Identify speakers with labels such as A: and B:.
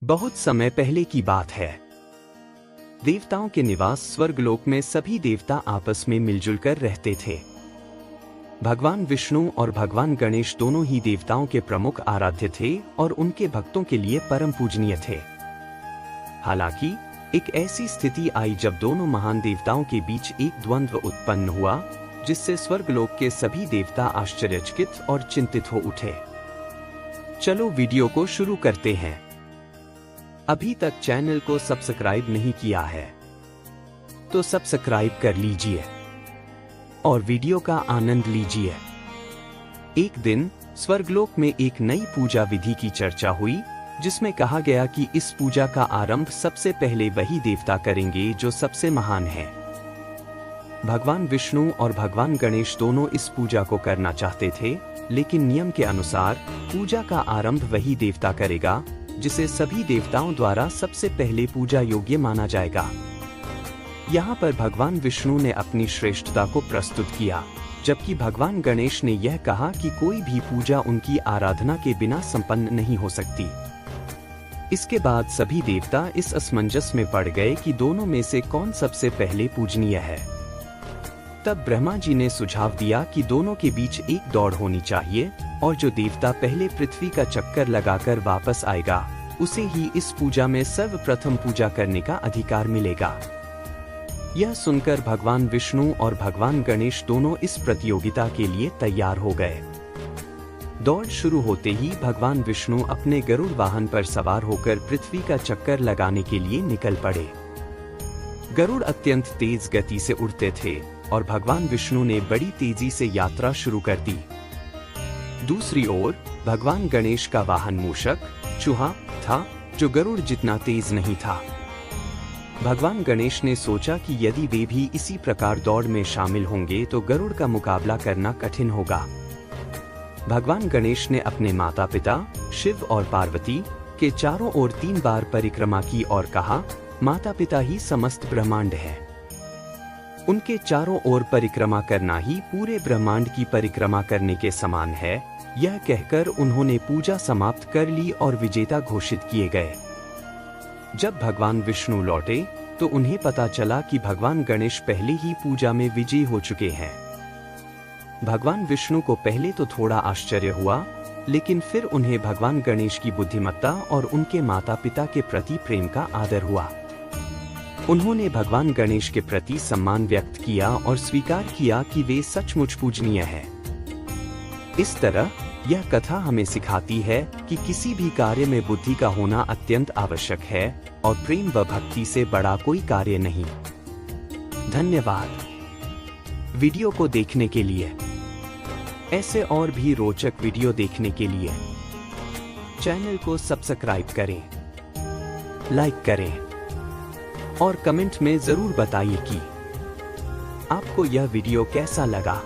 A: बहुत समय पहले की बात है। देवताओं के निवास स्वर्गलोक में सभी देवता आपस में मिलजुल कर रहते थे। भगवान विष्णु और भगवान गणेश दोनों ही देवताओं के प्रमुख आराध्य थे और उनके भक्तों के लिए परम पूजनीय थे। हालांकि एक ऐसी स्थिति आई जब दोनों महान देवताओं के बीच एक द्वंद्व उत्पन्न हुआ, जिससे स्वर्गलोक के सभी देवता आश्चर्यचकित और चिंतित हो उठे। चलो वीडियो को शुरू करते हैं। अभी तक चैनल को सब्सक्राइब नहीं किया है तो सब्सक्राइब कर लीजिए और वीडियो का आनंद लीजिए। एक दिन स्वर्गलोक में एक नई पूजा विधि की चर्चा हुई, जिसमें कहा गया कि इस पूजा का आरंभ सबसे पहले वही देवता करेंगे जो सबसे महान है। भगवान विष्णु और भगवान गणेश दोनों इस पूजा को करना चाहते थे, लेकिन नियम के अनुसार पूजा का आरंभ वही देवता करेगा जिसे सभी देवताओं द्वारा सबसे पहले पूजा योग्य माना जाएगा। यहाँ पर भगवान विष्णु ने अपनी श्रेष्ठता को प्रस्तुत किया, जबकि भगवान गणेश ने यह कहा कि कोई भी पूजा उनकी आराधना के बिना संपन्न नहीं हो सकती। इसके बाद सभी देवता इस असमंजस में पड़ गए कि दोनों में से कौन सबसे पहले पूजनीय है। तब ब्रह्मा जी ने सुझाव दिया कि दोनों के बीच एक दौड़ होनी चाहिए और जो देवता पहले पृथ्वी का चक्कर लगाकर वापस आएगा, उसे ही इस पूजा में सर्वप्रथम पूजा करने का अधिकार मिलेगा। यह सुनकर भगवान विष्णु और भगवान गणेश दोनों इस प्रतियोगिता के लिए तैयार हो गए। दौड़ शुरू होते ही भगवान विष्णु अपने गरुड़ वाहन पर सवार होकर पृथ्वी का चक्कर लगाने के लिए निकल पड़े। गरुड़ अत्यंत तेज गति से उड़ते थे और भगवान विष्णु ने बड़ी तेजी से यात्रा शुरू कर दी। दूसरी ओर भगवान गणेश का वाहन मूषक चूहा था, जो गरुड़ जितना तेज नहीं था। भगवान गणेश ने सोचा कि यदि वे भी इसी प्रकार दौड़ में शामिल होंगे तो गरुड़ का मुकाबला करना कठिन होगा। भगवान गणेश ने अपने माता पिता शिव और पार्वती के चारों ओर 3 बार परिक्रमा की और कहा, माता पिता ही समस्त ब्रह्मांड है। उनके चारों ओर परिक्रमा करना ही पूरे ब्रह्मांड की परिक्रमा करने के समान है। यह कहकर उन्होंने पूजा समाप्त कर ली और विजेता घोषित किए गए। जब भगवान विष्णु लौटे तो उन्हें पता चला कि भगवान गणेश पहले ही पूजा में विजयी हो चुके हैं। भगवान विष्णु को पहले तो थोड़ा आश्चर्य हुआ, लेकिन फिर उन्हें भगवान गणेश की बुद्धिमत्ता और उनके माता पिता के प्रति प्रेम का आदर हुआ। उन्होंने भगवान गणेश के प्रति सम्मान व्यक्त किया और स्वीकार किया कि वे सचमुच पूजनीय हैं। इस तरह यह कथा हमें सिखाती है कि किसी भी कार्य में बुद्धि का होना अत्यंत आवश्यक है और प्रेम व भक्ति से बड़ा कोई कार्य नहीं। धन्यवाद वीडियो को देखने के लिए। ऐसे और भी रोचक वीडियो देखने के लिए चैनल को सब्सक्राइब करें, लाइक करें और कमेंट में जरूर बताइए कि आपको यह वीडियो कैसा लगा।